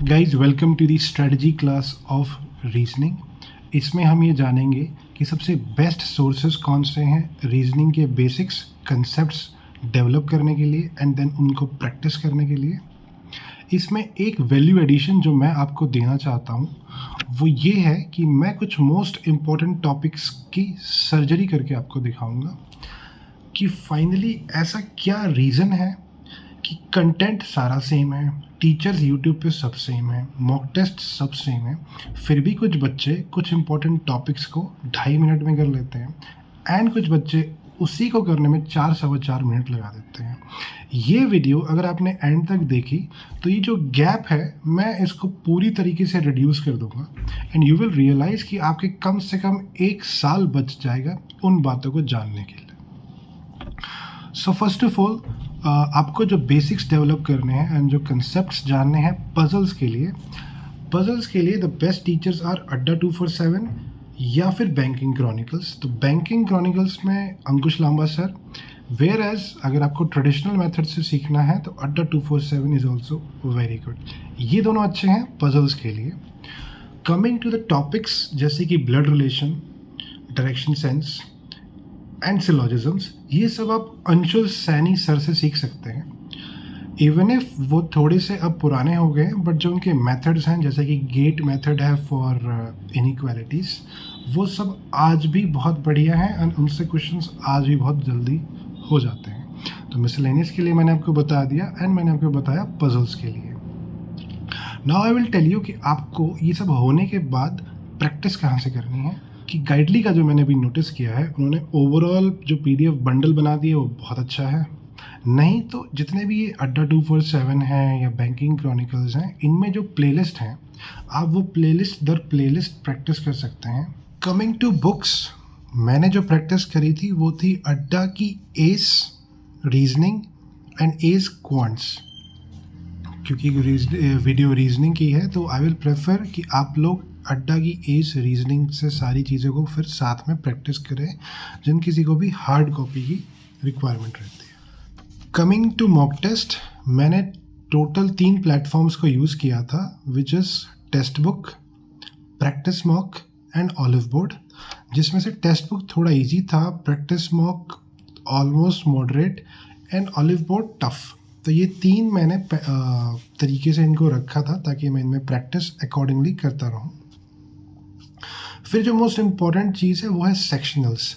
Guys welcome to the strategy class of reasoning. इसमें हम ये जानेंगे कि सबसे बेस्ट सोर्सेज कौन से हैं रीजनिंग के बेसिक्स कंसेप्ट्स डेवलप करने के लिए एंड देन उनको प्रैक्टिस करने के लिए। इसमें एक वैल्यू एडिशन जो मैं आपको देना चाहता हूँ वो ये है कि मैं कुछ मोस्ट इम्पॉर्टेंट टॉपिक्स की सर्जरी करके आपको दिखाऊंगा कि फाइनली ऐसा क्या रीज़न है कि कंटेंट सारा सेम है, टीचर्स यूट्यूब पे सब सेम है, मॉक टेस्ट सब सेम है, फिर भी कुछ बच्चे कुछ इंपॉर्टेंट टॉपिक्स को 2.5 मिनट में कर लेते हैं एंड कुछ बच्चे उसी को करने में 4-4.25 मिनट लगा देते हैं। ये वीडियो अगर आपने एंड तक देखी तो ये जो गैप है मैं इसको पूरी तरीके से रिड्यूस कर दूंगा एंड यू विल रियलाइज़ कि आपके कम से कम 1 साल बच जाएगा उन बातों को जानने के लिए। सो फर्स्ट ऑफ ऑल आपको जो बेसिक्स डेवलप करने हैं एंड जो कंसेप्ट्स जानने हैं पजल्स के लिए द बेस्ट टीचर्स आर अड्डा 247 या फिर बैंकिंग क्रॉनिकल्स। तो बैंकिंग क्रॉनिकल्स में अंकुश लांबा सर, वेयर एज अगर आपको ट्रेडिशनल मेथड से सीखना है तो अड्डा 247 इज़ ऑल्सो वेरी गुड। ये दोनों अच्छे हैं पजल्स के लिए। कमिंग टू द टॉपिक्स जैसे कि blood relation, direction sense and syllogisms, ये सब आप अंशुल सैनी सर से सीख सकते हैं। इवन इफ वो थोड़े से अब पुराने हो गए बट जो उनके मेथड्स हैं जैसे कि गेट मेथड है फॉर इनइक्वालिटीज़, वो सब आज भी बहुत बढ़िया हैं एंड उनसे क्वेश्चंस आज भी बहुत जल्दी हो जाते हैं। तो मिसलेनियस के लिए मैंने आपको बता दिया एंड मैंने आपको बताया पजल्स के लिए। Now I will tell you कि आपको ये सब होने के बाद प्रैक्टिस कहाँ से करनी है। कि गाइडली का जो मैंने अभी नोटिस किया है उन्होंने ओवरऑल जो PDF बंडल बना दिया वो बहुत अच्छा है। नहीं तो जितने भी ये अड्डा 247 हैं या बैंकिंग क्रॉनिकल्स हैं, इनमें जो प्लेलिस्ट हैं आप वो प्लेलिस्ट दर प्लेलिस्ट प्रैक्टिस कर सकते हैं। कमिंग टू बुक्स, मैंने जो प्रैक्टिस करी थी वो थी अड्डा की S reasoning and S quants. क्योंकि वीडियो रीजनिंग की है तो आई विल प्रेफर कि आप लोग अड्डा की एज रीजनिंग से सारी चीज़ों को फिर साथ में प्रैक्टिस करें जिन किसी को भी हार्ड कॉपी की रिक्वायरमेंट रहती है। कमिंग टू मॉक टेस्ट, मैंने टोटल 3 प्लेटफॉर्म्स को यूज़ किया था which is text book, practice mock and olive board, जिसमें से टेक्स्ट बुक थोड़ा इजी था, practice mock almost moderate and olive board tough. तो ये 3 मैंने तरीके से इनको रखा था ताकि मैं इनमें प्रैक्टिस अकॉर्डिंगली करता रहूँ। फिर जो मोस्ट इम्पॉर्टेंट चीज़ है वो है सेक्शनल्स।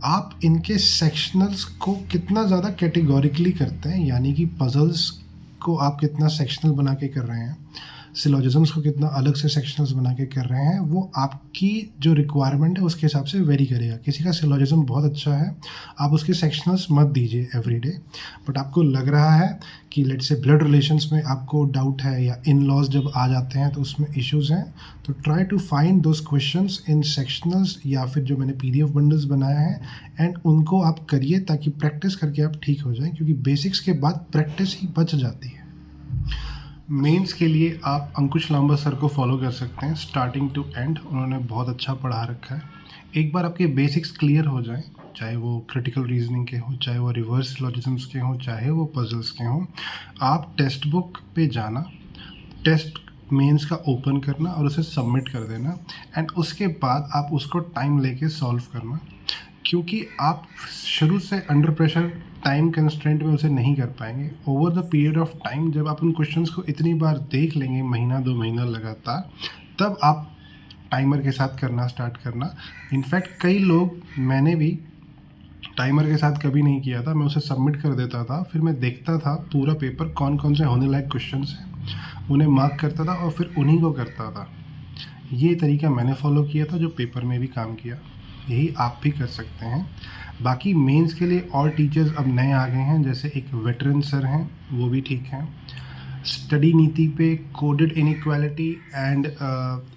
आप इनके सेक्शनल्स को कितना ज़्यादा कैटेगोरिकली करते हैं, यानी कि पजल्स को आप कितना सेक्शनल बना के कर रहे हैं, सिलोजिज्म्स को कितना अलग से सेक्शनल्स बना के कर रहे हैं, वो आपकी जो रिक्वायरमेंट है उसके हिसाब से वेरी करेगा। किसी का सिलोजिज्म बहुत अच्छा है, आप उसके सेक्शनल्स मत दीजिए एवरीडे, बट आपको लग रहा है कि लेट्स से ब्लड रिलेशंस में आपको डाउट है या इन लॉज जब आ जाते हैं तो उसमें इश्यूज़ हैं, तो try to find those questions in sectionals या फिर जो मैंने PDF बंडल्स बनाया है एंड उनको आप करिए ताकि प्रैक्टिस करके आप ठीक हो जाएं, क्योंकि बेसिक्स के बाद प्रैक्टिस ही बच जाती है। मेंस के लिए आप अंकुश लांबा सर को फॉलो कर सकते हैं स्टार्टिंग टू एंड, उन्होंने बहुत अच्छा पढ़ा रखा है। एक बार आपके बेसिक्स क्लियर हो जाएं, चाहे वो क्रिटिकल रीजनिंग के हों, चाहे वो रिवर्स लॉजिज्म्स के हों, चाहे वो पजल्स के हों, आप टेक्स्ट बुक पे जाना, टेस्ट मेंस का ओपन करना और उसे सबमिट कर देना एंड उसके बाद आप उसको टाइम लेके सॉल्व करना, क्योंकि आप शुरू से अंडर प्रेशर टाइम कंस्ट्रेंट में उसे नहीं कर पाएंगे। Over the period of time जब आप उन क्वेश्चंस को इतनी बार देख लेंगे, महीना 2 महीना लगातार, तब आप टाइमर के साथ करना स्टार्ट करना। इनफैक्ट कई लोग, मैंने भी टाइमर के साथ कभी नहीं किया था, मैं उसे सबमिट कर देता था, फिर मैं देखता था पूरा पेपर कौन कौन से होने लायक क्वेश्चंस हैं, उन्हें मार्क करता था और फिर उन्हीं को करता था। ये तरीका मैंने फॉलो किया था जो पेपर में भी काम किया, यही आप भी कर सकते हैं। बाकी मेंस के लिए और टीचर्स अब नए आ गए हैं, जैसे एक वेटरन सर हैं, वो भी ठीक हैं। स्टडी नीति पे coded inequality and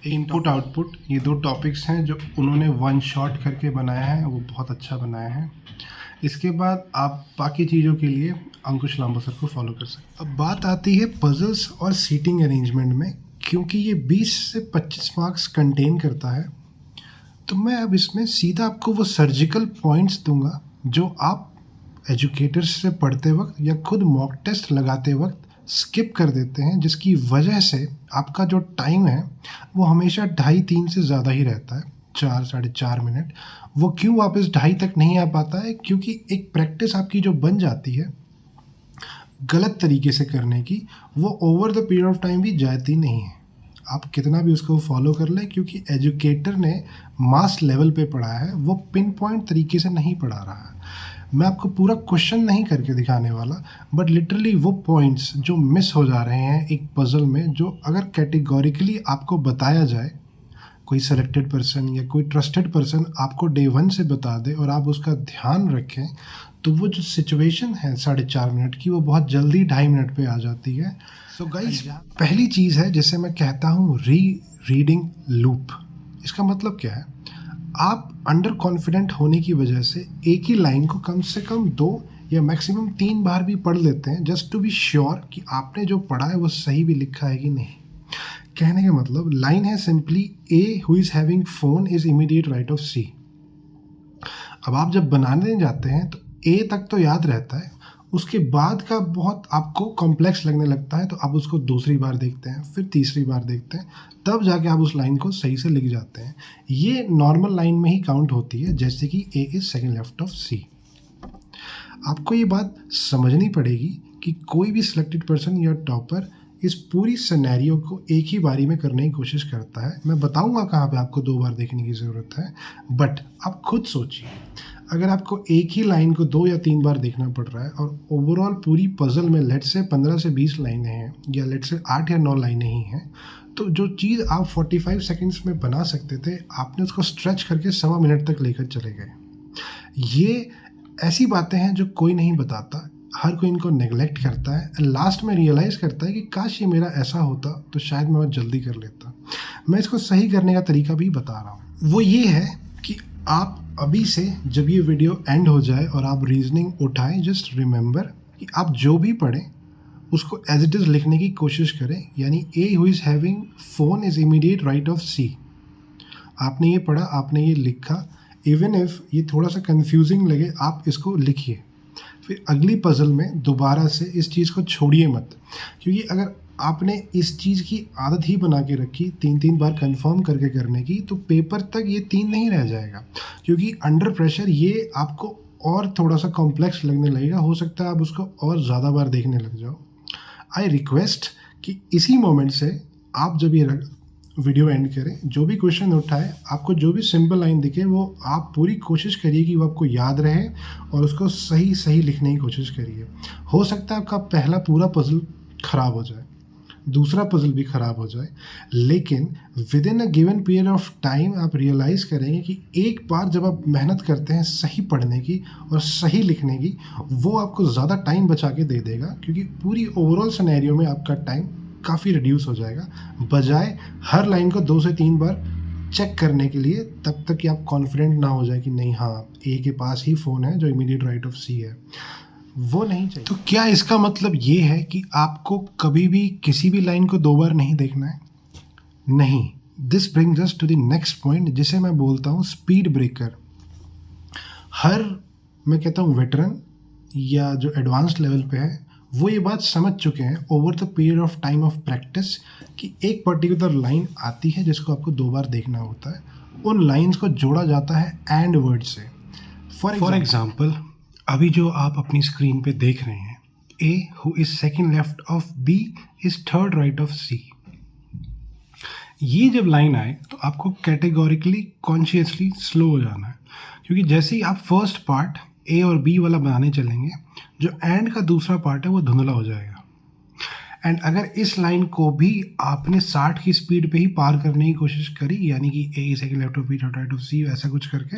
input output, ये 2 टॉपिक्स हैं जो उन्होंने वन शॉट करके बनाया है, वो बहुत अच्छा बनाया है। इसके बाद आप बाकी चीज़ों के लिए अंकुश लांबा सर को फॉलो कर सकते हैं। अब बात आती है पजल्स और सीटिंग अरेंजमेंट में, क्योंकि ये 20 से 25 मार्क्स कंटेन करता है, तो मैं अब इसमें सीधा आपको वो सर्जिकल पॉइंट्स दूंगा जो आप एजुकेटर्स से पढ़ते वक्त या खुद मॉक टेस्ट लगाते वक्त स्किप कर देते हैं, जिसकी वजह से आपका जो टाइम है वो हमेशा 2.5-3 से ज़्यादा ही रहता है, 4 साढ़े 4 मिनट। वो क्यों वापस 2.5 तक नहीं आ पाता है? क्योंकि एक प्रैक्टिस आपकी जो बन जाती है गलत तरीके से करने की, वो over the period of time भी जाती नहीं है। आप कितना भी उसको फॉलो कर लें, क्योंकि एजुकेटर ने मास लेवल पे पढ़ाया है, वो पिन पॉइंट तरीके से नहीं पढ़ा रहा है। मैं आपको पूरा क्वेश्चन नहीं करके दिखाने वाला, बट लिटरली वो पॉइंट्स जो मिस हो जा रहे हैं एक पजल में, जो अगर कैटेगोरिकली आपको बताया जाए, कोई सेलेक्टेड पर्सन या कोई ट्रस्टेड पर्सन आपको डे 1 से बता दे और आप उसका ध्यान रखें, तो वो जो सिचुएशन है 4.5 मिनट की, वो बहुत जल्दी 2.5 मिनट पे आ जाती है। सो गाइस, पहली चीज़ है जिसे मैं कहता हूँ रीडिंग लूप। इसका मतलब क्या है? आप अंडर कॉन्फिडेंट होने की वजह से एक ही लाइन को कम से कम 2 या मैक्सिमम 3 बार भी पढ़ लेते हैं, जस्ट टू बी श्योर कि आपने जो पढ़ा है वो सही भी लिखा है कि नहीं। कहने का मतलब लाइन है simply, A who is having phone is immediate right of C. अब आप जब बनाने जाते हैं तो ए तक तो याद रहता है, उसके बाद का बहुत आपको कॉम्प्लेक्स लगने लगता है, तो आप उसको दूसरी बार देखते हैं, फिर तीसरी बार देखते हैं, तब जाके आप उस लाइन को सही से लिख जाते हैं। ये नॉर्मल लाइन में ही काउंट होती है, जैसे कि A is second left of C. आपको ये बात समझनी पड़ेगी कि कोई भी सिलेक्टेड पर्सन या टॉपर इस पूरी सिनेरियो को एक ही बारी में करने की कोशिश करता है। मैं बताऊंगा कहाँ पे आपको 2 बार देखने की ज़रूरत है, बट आप खुद सोचिए, अगर आपको एक ही लाइन को 2 या 3 बार देखना पड़ रहा है और ओवरऑल पूरी पजल में लेट से 15 से 20 लाइनें हैं, या लेट से 8 या 9 लाइनें ही हैं, तो जो चीज़ आप 45 सेकेंड्स में बना सकते थे, आपने उसको स्ट्रेच करके 1.25 मिनट तक लेकर चले गए। ये ऐसी बातें हैं जो कोई नहीं बताता, हर कोई इनको नेगलेक्ट करता है, लास्ट में रियलाइज़ करता है कि काश ये मेरा ऐसा होता तो शायद मैं जल्दी कर लेता। मैं इसको सही करने का तरीका भी बता रहा हूँ। वो ये है कि आप अभी से जब ये वीडियो एंड हो जाए और आप रीजनिंग उठाएं, जस्ट रिमेंबर कि आप जो भी पढ़ें उसको एज इट इज़ लिखने की कोशिश करें। यानी A who is having phone is immediate right of C. आपने ये पढ़ा, आपने ये लिखा, इवन इफ़ ये थोड़ा सा कंफ्यूजिंग लगे, आप इसको लिखिए। फिर अगली पजल में दोबारा से इस चीज़ को छोड़िए मत, क्योंकि अगर आपने इस चीज़ की आदत ही बना के रखी 3-3 बार कंफर्म करके करने की, तो पेपर तक ये 3 नहीं रह जाएगा, क्योंकि अंडर प्रेशर ये आपको और थोड़ा सा कॉम्प्लेक्स लगने लगेगा। हो सकता है आप उसको और ज़्यादा बार देखने लग जाओ। आई रिक्वेस्ट कि इसी मोमेंट से आप जब ये वीडियो एंड करें, जो भी क्वेश्चन उठाए, आपको जो भी सिंपल लाइन दिखे, वो आप पूरी कोशिश करिए कि वो आपको याद रहे और उसको सही सही लिखने की कोशिश करिए। हो सकता है आपका पहला पूरा पजल ख़राब हो जाए, दूसरा पजल भी ख़राब हो जाए, लेकिन with in a given period of time आप रियलाइज़ करेंगे कि एक बार जब आप मेहनत करते हैं सही पढ़ने की और सही लिखने की, वो आपको ज़्यादा टाइम बचा के दे देगा, क्योंकि पूरी ओवरऑल सिनेरियो में आपका टाइम काफ़ी रिड्यूस हो जाएगा, बजाय हर लाइन को 2 से 3 बार चेक करने के लिए, तब तक कि आप कॉन्फिडेंट ना हो जाए कि नहीं, हाँ, ए के पास ही फ़ोन है जो इमीडिएट राइट ऑफ सी है। वो नहीं चाहिए। तो क्या इसका मतलब ये है कि आपको कभी भी किसी भी लाइन को 2 बार नहीं देखना है? नहीं। This brings us to the next point, जिसे मैं बोलता हूँ स्पीड ब्रेकर। मैं कहता हूँ वेटरन या जो एडवांस लेवल पे है, वो ये बात समझ चुके हैं over the period of time of practice कि एक पर्टिकुलर लाइन आती है जिसको आपको 2 बार देखना होता है। उन लाइंस को जोड़ा जाता है एंड वर्ड से। फॉर एग्जाम्पल, अभी जो आप अपनी स्क्रीन पे देख रहे हैं, A who is second left of B is third right of C. ये जब लाइन आए तो आपको कैटेगोरिकली कॉन्शियसली स्लो हो जाना है, क्योंकि जैसे ही आप फर्स्ट पार्ट ए और बी वाला बनाने चलेंगे, जो एंड का दूसरा पार्ट है वो धुंधला हो जाएगा। एंड अगर इस लाइन को भी आपने 60 की स्पीड पे ही पार करने की कोशिश करी, यानी कि A second left of B third right of C, ऐसा कुछ करके,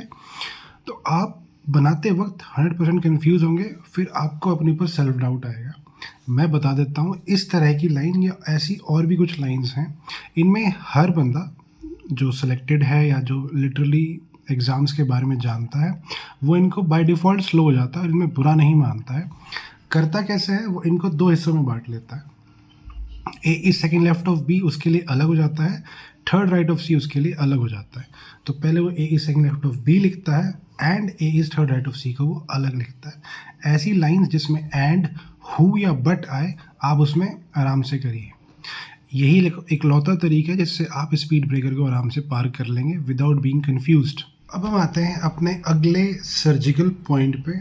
तो आप बनाते वक्त 100% कन्फ्यूज़ होंगे, फिर आपको अपने ऊपर सेल्फ डाउट आएगा। मैं बता देता हूँ, इस तरह की लाइन या ऐसी और भी कुछ लाइंस हैं, इनमें हर बंदा जो सिलेक्टेड है या जो लिटरली एग्ज़ाम्स के बारे में जानता है, वो इनको बाय डिफ़ॉल्ट स्लो हो जाता है और इनमें बुरा नहीं मानता है। करता कैसे है, वो इनको 2 हिस्सों में बांट लेता है। A is second left of B उसके लिए अलग हो जाता है, थर्ड राइट ऑफ सी उसके लिए अलग हो जाता है। तो पहले वो A is second left of B लिखता है and A is third right of C को वो अलग लिखता है। ऐसी लाइंस जिसमें एंड, हु या बट आए, आप उसमें आराम से करिए। यही इकलौता तरीका है जिससे आप स्पीड ब्रेकर को आराम से पार कर लेंगे विदाउट बीइंग कंफ्यूज्ड। अब हम आते हैं अपने अगले सर्जिकल पॉइंट पे।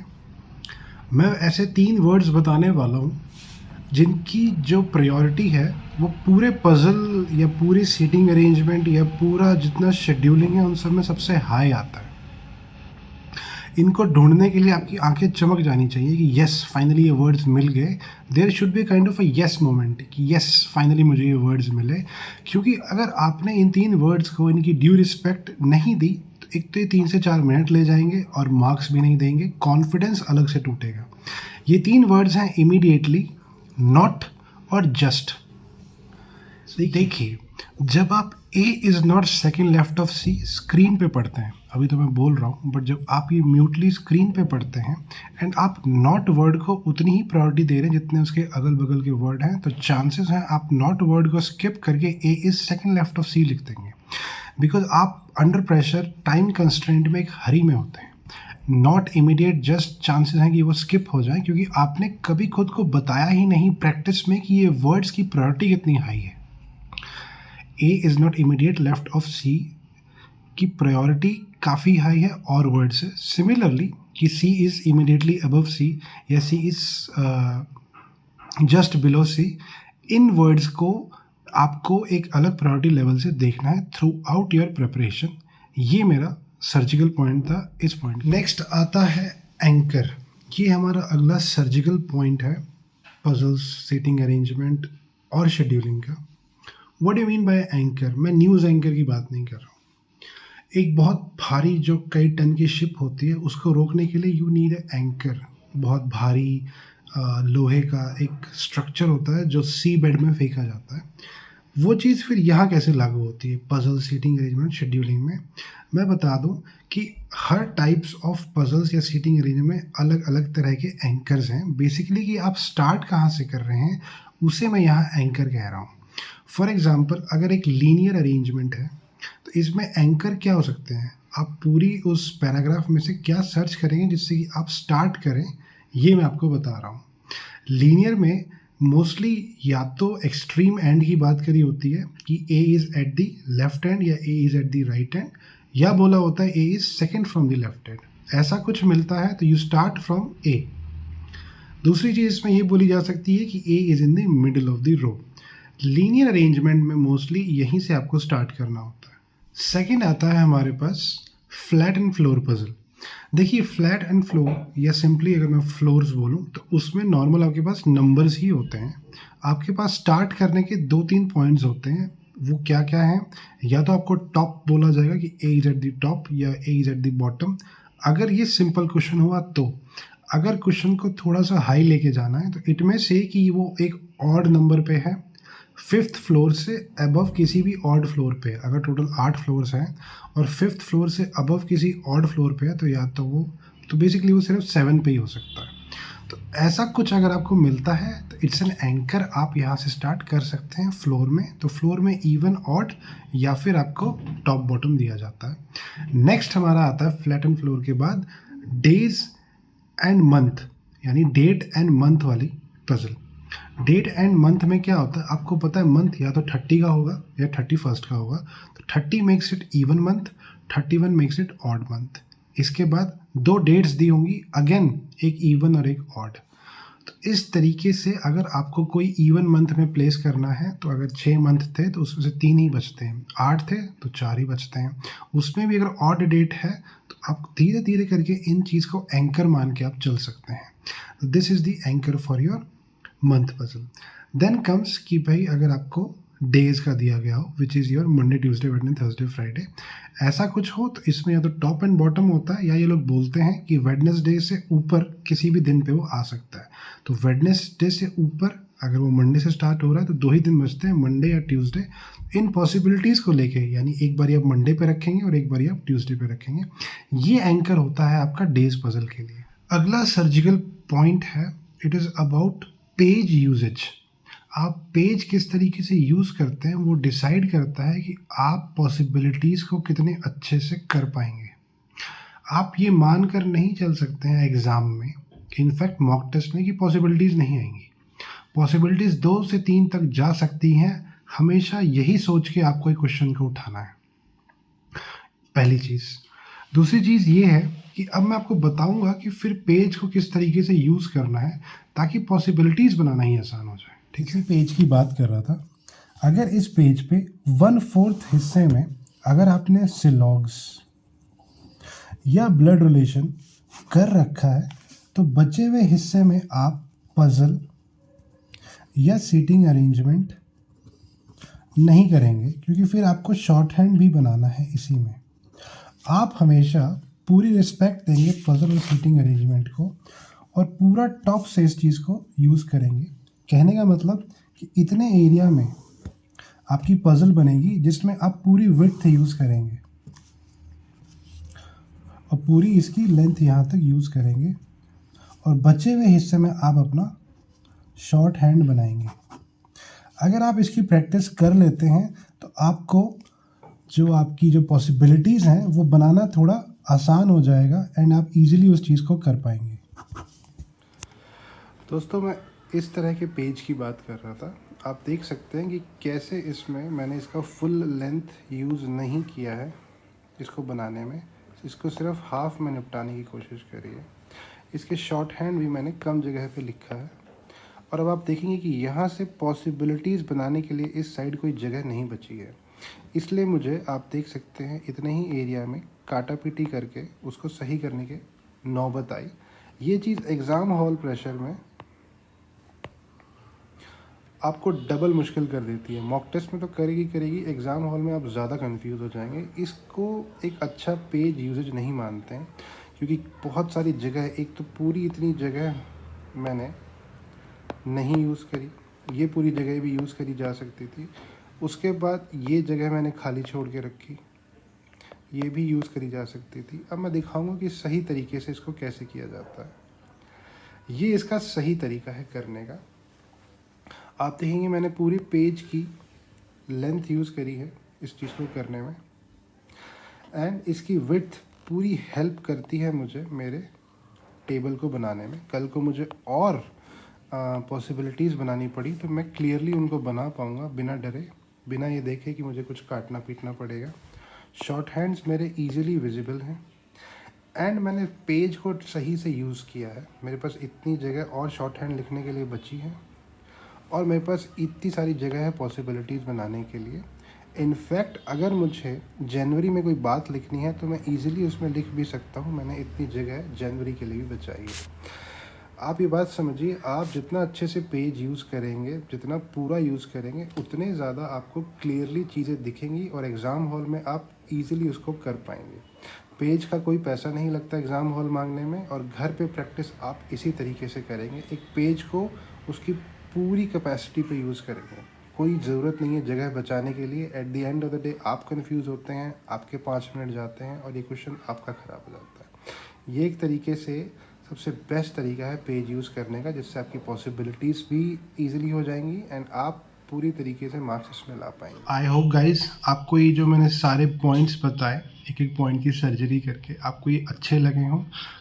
मैं ऐसे 3 वर्ड्स बताने वाला हूँ जिनकी जो प्रायोरिटी है वो पूरे पज़ल या पूरी सीटिंग अरेंजमेंट या पूरा जितना शेड्यूलिंग है उन सब में सबसे हाई आता है। इनको ढूंढने के लिए आपकी आंखें चमक जानी चाहिए कि यस फाइनली ये वर्ड्स मिल गए। There should be kind of a yes moment कि यस फाइनली मुझे ये वर्ड्स मिले। क्योंकि अगर आपने इन 3 वर्ड्स को इनकी ड्यू रिस्पेक्ट नहीं दी तो एक तो ये 3 से 4 मिनट ले जाएंगे और मार्क्स भी नहीं देंगे, कॉन्फिडेंस अलग से टूटेगा। ये 3 वर्ड्स हैं इमीडिएटली, नॉट और जस्ट। देखिए, जब आप A is not second left of C screen पे पढ़ते हैं, अभी तो मैं बोल रहा हूँ, बट जब आप ये म्यूटली स्क्रीन पे पढ़ते हैं एंड आप नॉट वर्ड को उतनी ही प्रायोरिटी दे रहे हैं जितने उसके अगल बगल के वर्ड हैं, तो चांसेस हैं आप नॉट वर्ड को स्किप करके A is second left of C लिख देंगे। बिकॉज आप अंडर प्रेशर टाइम कंस्ट्रेंट में एक हरी में होते हैं। नॉट इमीडिएट जस्ट चांसेस हैं कि वो स्किप हो जाए क्योंकि आपने कभी खुद को बताया ही नहीं प्रैक्टिस में कि ये वर्ड्स की प्रायोरिटी कितनी हाई है। A is not immediate left of C की प्रायोरिटी काफ़ी हाई है और वर्ड से। सिमिलरली कि C is immediately above C या C is just below C, इन वर्ड्स को आपको एक अलग प्रायोरिटी लेवल से देखना है थ्रू आउट योर प्रिपरेशन। ये मेरा सर्जिकल पॉइंट था इस पॉइंट। नेक्स्ट आता है एंकर। ये हमारा अगला सर्जिकल पॉइंट है पजल्स, सीटिंग अरेंजमेंट और शेड्यूलिंग का। What do you mean by anchor? मैं न्यूज़ एंकर की बात नहीं कर रहा हूँ। एक बहुत भारी जो कई टन की शिप होती है उसको रोकने के लिए यू नीड ए एंकर। बहुत भारी लोहे का एक स्ट्रक्चर होता है जो सी बेड में फेंका जाता है। वो चीज़ फिर यहाँ कैसे लागू होती है पजल, सीटिंग अरेंजमेंट, शेड्यूलिंग में? मैं बता दूं कि हर टाइप्स ऑफ पजल्स या सीटिंग अरेंजमेंट में अलग अलग तरह के एंकर्स हैं। बेसिकली कि आप स्टार्ट कहाँ से कर रहे हैं उसे मैं यहाँ एंकर कह रहा हूँ। फॉर एग्जांपल, अगर एक लीनियर अरेंजमेंट है तो इसमें एंकर क्या हो सकते हैं? आप पूरी उस पैराग्राफ में से क्या सर्च करेंगे जिससे कि आप स्टार्ट करें, ये मैं आपको बता रहा हूँ। लीनियर में मोस्टली या तो एक्सट्रीम एंड की बात करी होती है कि A is at the left hand या A is at the right hand, या बोला होता है A is second from the left hand. ऐसा कुछ मिलता है तो यू स्टार्ट फ्रॉम ए। दूसरी चीज़ इसमें ये बोली जा सकती है कि A is in the middle of the row. Linear arrangement में मोस्टली यहीं से आपको स्टार्ट करना होता है। सेकेंड आता है हमारे पास फ्लैट एंड फ्लोर पजल। देखिए, फ्लैट एंड फ्लोर या सिंपली अगर मैं फ्लोर्स बोलूँ तो उसमें नॉर्मल आपके पास नंबर्स ही होते हैं। आपके पास स्टार्ट करने के 2-3 पॉइंट्स होते हैं। वो क्या क्या हैं? या तो आपको टॉप बोला जाएगा कि A is at the top या A is at the bottom, अगर ये सिंपल क्वेश्चन हुआ तो। अगर क्वेश्चन को थोड़ा सा हाई लेके जाना है तो इट में से कि वो एक ऑड नंबर पे है, 5th फ्लोर से अबव किसी भी ऑड फ्लोर पे। अगर टोटल 8 फ्लोर्स हैं और 5th फ्लोर से अबव किसी ऑड फ्लोर पे है तो या तो वो तो बेसिकली वो सिर्फ 7 पे ही हो सकता है। तो ऐसा कुछ अगर आपको मिलता है तो इट्स एन एंकर। आप यहाँ से स्टार्ट कर सकते हैं फ्लोर में। तो फ्लोर में इवन, ऑड या फिर आपको टॉप बॉटम दिया जाता है। नेक्स्ट हमारा आता है फ्लैट एंड फ्लोर के बाद डेज एंड मंथ, यानी डेट एंड मंथ वाली पजल। डेट एंड मंथ में क्या होता है आपको पता है? मंथ या तो 30 का होगा या 31st का होगा। तो 30 makes it even month, 31 makes it odd month. इसके बाद 2 डेट्स दी होंगी, अगेन एक इवन और एक ऑड। तो इस तरीके से अगर आपको कोई इवन मंथ में प्लेस करना है तो अगर 6 मंथ थे तो उसमें से 3 ही बचते हैं, 8 थे तो 4 ही बचते हैं। उसमें भी अगर ऑड डेट है तो आप धीरे धीरे करके इन चीज़ को एंकर मान के आप चल सकते हैं। This is the anchor for your month puzzle. Then comes कि भाई अगर आपको डेज का दिया गया हो which is your Monday, Tuesday, Wednesday, Thursday, Friday, ऐसा कुछ हो तो इसमें या तो टॉप एंड बॉटम होता है या ये लोग बोलते हैं कि वेडनेसडे से ऊपर किसी भी दिन पे वो आ सकता है। तो वेडनेसडे से ऊपर अगर वो मंडे से स्टार्ट हो रहा है तो 2 ही दिन बचते हैं, मंडे या ट्यूसडे। इन पॉसिबिलिटीज़ को लेके यानी एक बारी आप मंडे पे रखेंगे और एक बारी आप ट्यूसडे पे रखेंगे। ये एंकर होता है आपका डेज पजल के लिए। अगला सर्जिकल पॉइंट है, it is about page usages. आप पेज किस तरीके से यूज़ करते हैं वो डिसाइड करता है कि आप पॉसिबिलिटीज़ को कितने अच्छे से कर पाएंगे। आप ये मान कर नहीं चल सकते हैं एग्ज़ाम में, इनफैक्ट मॉक टेस्ट में, कि पॉसिबिलिटीज़ नहीं आएंगी। पॉसिबिलिटीज़ 2 से 3 तक जा सकती हैं। हमेशा यही सोच के आपको एक क्वेश्चन को उठाना है, पहली चीज़। दूसरी चीज़ ये है कि अब मैं आपको बताऊंगा कि फिर पेज को किस तरीके से यूज़ करना है ताकि पॉसिबिलिटीज़ बनाना ही आसान हो जाए। ठीक है, पेज की बात कर रहा था। अगर इस पेज पे 1/4 हिस्से में अगर आपने सिलॉग्स या ब्लड रिलेशन कर रखा है तो बचे हुए हिस्से में आप पजल या सीटिंग अरेंजमेंट नहीं करेंगे, क्योंकि फिर आपको शॉर्ट हैंड भी बनाना है इसी में। आप हमेशा पूरी रिस्पेक्ट देंगे पजल और सीटिंग अरेंजमेंट को और पूरा टॉप से इस चीज़ को यूज़ करेंगे। कहने का मतलब कि इतने एरिया में आपकी पजल बनेगी जिसमें आप पूरी विड्थ यूज़ करेंगे और पूरी इसकी लेंथ यहाँ तक यूज़ करेंगे और बचे हुए हिस्से में आप अपना शॉर्ट हैंड बनाएंगे। अगर आप इसकी प्रैक्टिस कर लेते हैं तो आपको जो आपकी जो पॉसिबिलिटीज़ हैं वो बनाना थोड़ा आसान हो जाएगा एंड आप इजीली उस चीज़ को कर पाएंगे। दोस्तों, मैं इस तरह के पेज की बात कर रहा था। आप देख सकते हैं कि कैसे इसमें मैंने इसका फुल लेंथ यूज़ नहीं किया है इसको बनाने में, इसको सिर्फ हाफ में निपटाने की कोशिश करी है। इसके शॉर्ट हैंड भी मैंने कम जगह पे लिखा है। और अब आप देखेंगे कि यहाँ से पॉसिबिलिटीज़ बनाने के लिए इस साइड कोई जगह नहीं बची है, इसलिए मुझे आप देख सकते हैं इतने ही एरिया में काटा पीटी करके उसको सही करने के नौबत आई। ये चीज़ एग्ज़ाम हॉल प्रेशर में आपको डबल मुश्किल कर देती है। मॉक टेस्ट में तो करेगी, एग्ज़ाम हॉल में आप ज़्यादा कंफ्यूज हो जाएंगे। इसको एक अच्छा पेज यूजेज नहीं मानते हैं, क्योंकि बहुत सारी जगह, एक तो पूरी इतनी जगह मैंने नहीं यूज़ करी, ये पूरी जगह भी यूज़ करी जा सकती थी। उसके बाद ये जगह मैंने खाली छोड़ के रखी, ये भी यूज़ करी जा सकती थी। अब मैं दिखाऊंगा कि सही तरीके से इसको कैसे किया जाता है। ये इसका सही तरीका है करने का। आप देखेंगे मैंने पूरी पेज की लेंथ यूज़ करी है इस चीज़ को करने में, एंड इसकी विड्थ पूरी हेल्प करती है मुझे मेरे टेबल को बनाने में। कल को मुझे और पॉसिबिलिटीज़ बनानी पड़ी तो मैं क्लियरली उनको बना पाऊँगा बिना डरे, बिना ये देखे कि मुझे कुछ काटना पीटना पड़ेगा। शॉर्ट हैंड्स मेरे ईजिली विजिबल हैं एंड मैंने पेज को सही से यूज़ किया है। मेरे पास इतनी जगह और शॉर्ट हैंड लिखने के लिए बची है और मेरे पास इतनी सारी जगह है पॉसिबिलिटीज़ बनाने के लिए। इनफैक्ट अगर मुझे जनवरी में कोई बात लिखनी है तो मैं ईज़िली उसमें लिख भी सकता हूँ। मैंने इतनी जगह जनवरी के लिए भी बचाई है। आप ये बात समझिए, आप जितना अच्छे से पेज यूज़ करेंगे, जितना पूरा यूज़ करेंगे, उतने ज़्यादा आपको क्लियरली चीज़ें दिखेंगी और एग्ज़ाम हॉल में आप इजीली उसको कर पाएंगे। पेज का कोई पैसा नहीं लगता एग्ज़ाम हॉल मांगने में, और घर पे प्रैक्टिस आप इसी तरीके से करेंगे। एक पेज को उसकी पूरी कैपेसिटी पे यूज़ करेंगे। कोई ज़रूरत नहीं है जगह बचाने के लिए। At the end of the day आप कंफ्यूज होते हैं, आपके 5 मिनट जाते हैं और ये क्वेश्चन आपका ख़राब हो जाता है। ये एक तरीके से सबसे बेस्ट तरीका है पेज यूज़ करने का, जिससे आपकी पॉसिबिलिटीज़ भी ईजिली हो जाएंगी एंड आप पूरी तरीके से मार्क्स इसमें ला पाएंगे। आई होप गाइज आपको ये जो मैंने सारे पॉइंट्स बताए, एक एक पॉइंट की सर्जरी करके, आपको ये अच्छे लगे हों,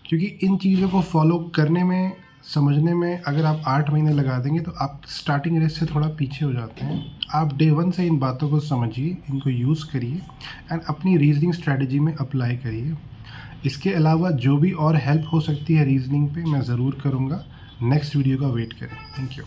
क्योंकि इन चीज़ों को फॉलो करने में, समझने में अगर आप 8 महीने लगा देंगे तो आप स्टार्टिंग रेस से थोड़ा पीछे हो जाते हैं। आप डे 1 से इन बातों को समझिए, इनको यूज़ करिए एंड अपनी रीजनिंग स्ट्रैटेजी में अप्लाई करिए। इसके अलावा जो भी और हेल्प हो सकती है रीजनिंग पे, मैं ज़रूर करूँगा। नेक्स्ट वीडियो का वेट करें। Thank you.